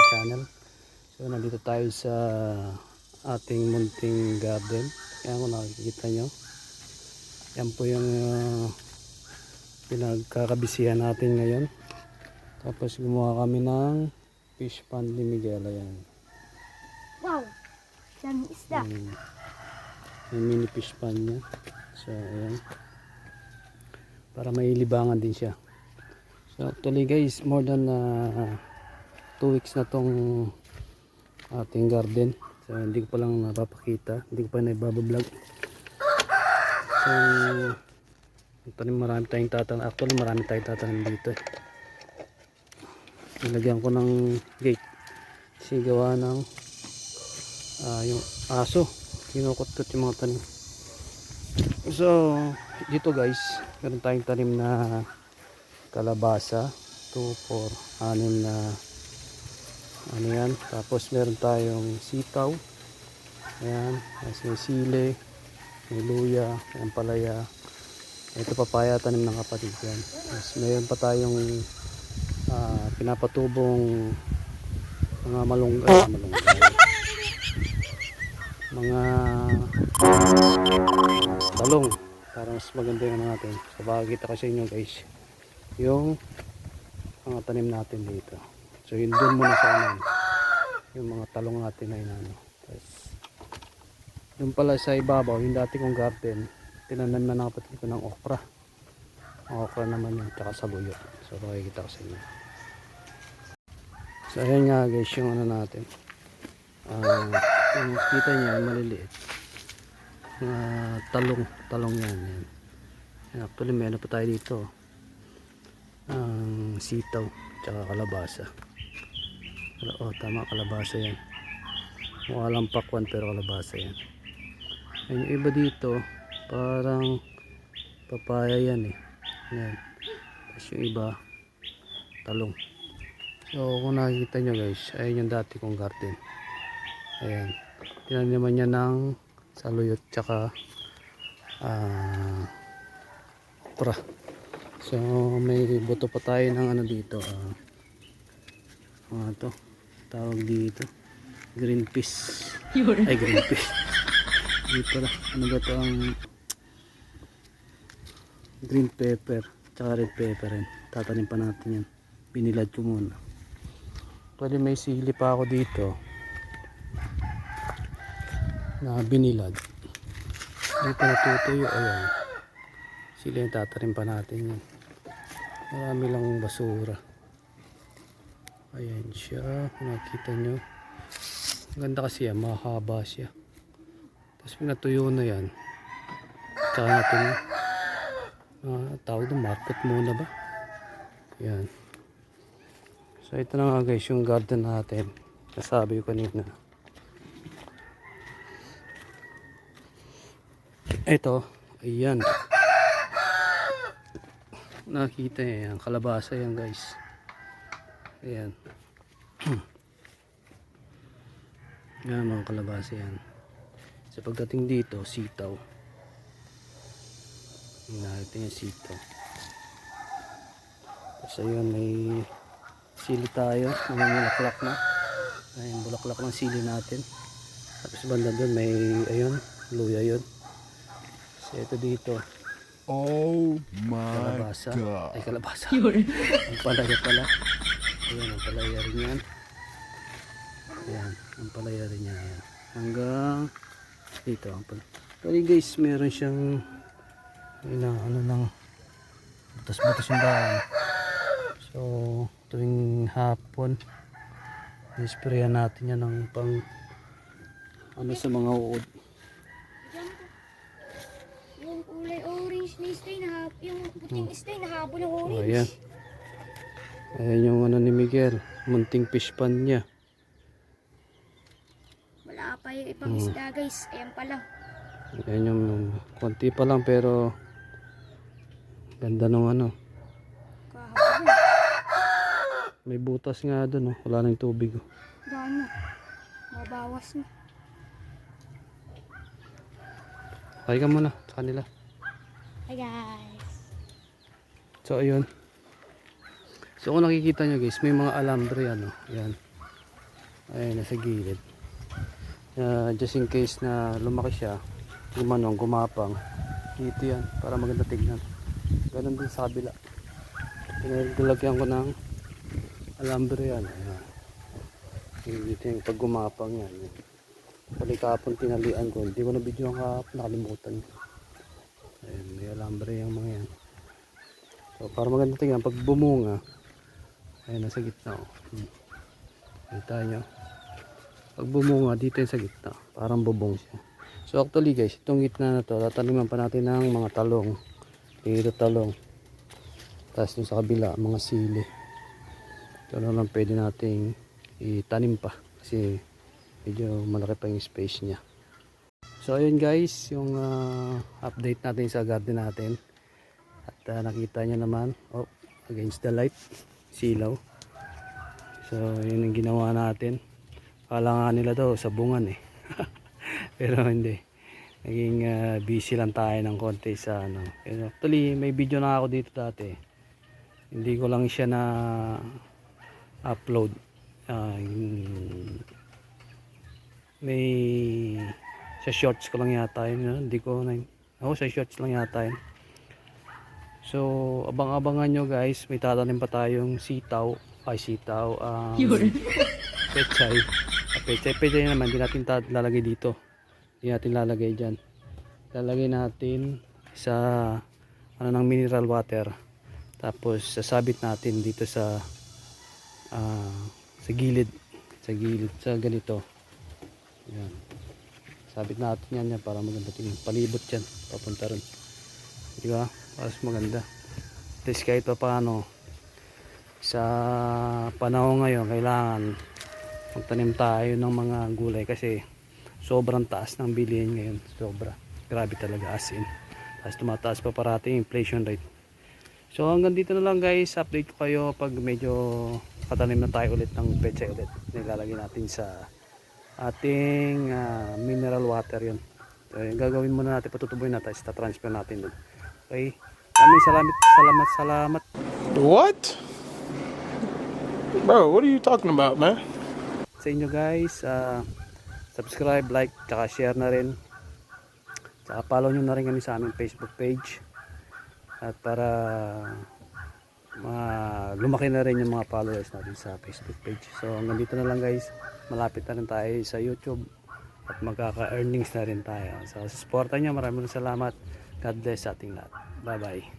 channel. So nandito tayo sa ating munting garden. Yan kung nakikita nyo. Yan po yung pinagkakabisihan natin ngayon. Tapos gumawa kami ng fish pond ni Miguel. Ayan. Wow! Daming isda. Yung mini fish pond niya. So ayan. Para may libangan din siya. So actually guys, more than 2 weeks na tong ating garden. So hindi ko pa lang napapakita, hindi ko pa naibablog. So marami tayong tatanim. Actually marami tayong tatanim dito. Nilagyan ko ng gate kasi gawa ng yung aso kinukot-kot yung mga tanim. So dito guys, meron tayong tanim na kalabasa, 2, 4, 6 na ano yan. Tapos meron tayong sitaw, ayan, may sili, may luya, may ampalaya. Ito papaya, tanim ng kapatid yan. Tapos meron pa tayong pinapatubong mga malunggay, mga talong para mas maganda yung ano natin. So bakikita ko sa inyo guys yung mga tanim natin dito. So yun doon muna sa amin yung mga talong natin ay ano. Tapos yung pala sa ibabaw yung dati kong garden, tinanim na nakapatid ko ng okra. Ang okra naman yun, tsaka saluyot. So makikita ko sa inyo. So ayan nga guys yung ano natin, yung kita niya maliliit talong yan. Actually may ano pa tayo dito, sitaw tsaka kalabasa. Tama, kalabasa yan. Mukha lang pakwan pero kalabasa yan. Yung iba dito parang papaya yan yan. Tapos yung iba talong. So kung nakikita nyo guys, ayan yung dati kong garden. Ayan, tinaniman niya ng saluyot tsaka okra. So may buto pa tayo ng ano dito, to tawag dito green peas. Ay, green peas dito na ano ba to, ang green pepper tsaka red pepper rin. Tatanim pa natin yan, binilad ko muna. Pwede may sili pa ako dito na binilad. Dito natutuyo, ayan, sili yung tatanim pa natin yan. Marami lang basura. Ayan siya, nakita nyo. Ganda kasi yan, mahaba siya. Tapos pinatuyo na yan. Tsaka natin tawag ng market muna ba. Ayan. So ito na nga guys yung garden natin. Nasabi ko kanina. Ito, ayan. Nakita nyo yan, kalabasa yan guys. Ayan. Yan mga kalabasa yan. Sa pagdating dito, sitaw. Nakita nyo sitaw. Tapos ayun, may sili tayo. May bulaklak na. Ayun, bulaklak ng sili natin. Tapos banda doon may, ayun, luya yun. So ito dito. Oh my Kalabasa. God. Ay, kalabasa. Ang palaya pala. Ayan, ang palaya rin yan. Ayan, ang palaya rin yan. Ayan. Hanggang dito. Kali guys, meron siyang ano lang, butas-butas yung daan. So, tuwing hapon, isprayan natin yan ng pang ano sa mga uod. Yung kulay orange na stay na yung puting stay na habol ng orange. Ayan. Ayan yung ano ni Miguel, munting fish pond niya. Wala pa yung ibang isda guys. Ayan pa lang. Ayan yung konti pa lang pero ganda nung ano. Kahapon. May butas nga doon, wala nang tubig. Daan na. Mabawas na. Kaya ka muna sa kanila. Hi guys. So ayun. So kung nakikita nyo guys, may mga alambre yan. Ayan. Ayun, nasa gilid. Just in case na lumaki siya, gumapang. Dito yan, para maganda tignan. Ganun din sa kabila. Pinaglalagyan ko ng alambre yan. Ayan. Dito yung pag gumapang yan. Pali kahapon tinalian ko. Hindi ko na video ang kahapon, nakalimutan. Ayan, may alambre yung mga yan. So para maganda tingnan, pag bumunga, ayun, nasa gitna. Kita nyo. Pag bumunga, dito yung sa gitna. Parang bubong siya. So actually guys, itong gitna na to, tataniman pa natin ng mga talong. Dito talong. Tapos dun sa kabila, mga sili. Ito na lang pwede nating itanim pa. Kasi medyo malaki pa yung space niya. So ayun guys, yung update natin sa garden natin. At nakita nyo naman, against the light, silaw. So yun yung ginawa natin. Kala nga nila daw sabungan eh. Pero hindi. Naging busy lang tayo ng konti sa ano. Actually may video na ako dito dati. Hindi ko lang siya na upload. May sa shorts ko lang yata yun. Hindi ko na. Sa shorts lang yata yun. So abang-abangan nyo guys. May tatanim pa tayong sitaw. Pechay naman, hindi natin lalagay dito. Hindi natin lalagay dyan. Lalagay natin sa ng mineral water. Tapos sasabit natin dito sa gilid. Sa ganito. Yan. Sabit natin yan para maganda tingin. Palibot yan. Papunta rin. Diba? Para maganda. Tapos kahit pa paano, sa panahon ngayon kailangan magtanim tayo ng mga gulay kasi sobrang taas ng bilihin ngayon, grabe talaga, as in. Tapos tumataas pa parati yung inflation rate. So hanggang dito na lang guys, update ko kayo pag medyo patanim na tayo ulit ng pechay ulit. Nilalagay natin sa ating mineral water yun. So yung gagawin muna natin, patutubuin natin, tapos transfer natin dun. Okay, salamat. What? Bro, what are you talking about, man? Sa inyo guys, subscribe, like, tsaka share na rin, tsaka follow nyo na rin kami sa aming Facebook page, at para lumaki na rin yung mga followers natin sa Facebook page. So hanggang dito na lang guys, malapit na rin tayo sa YouTube at magkaka-earnings na rin tayo. So supportan nyo, maraming salamat. God bless sa ating lahat. Bye bye.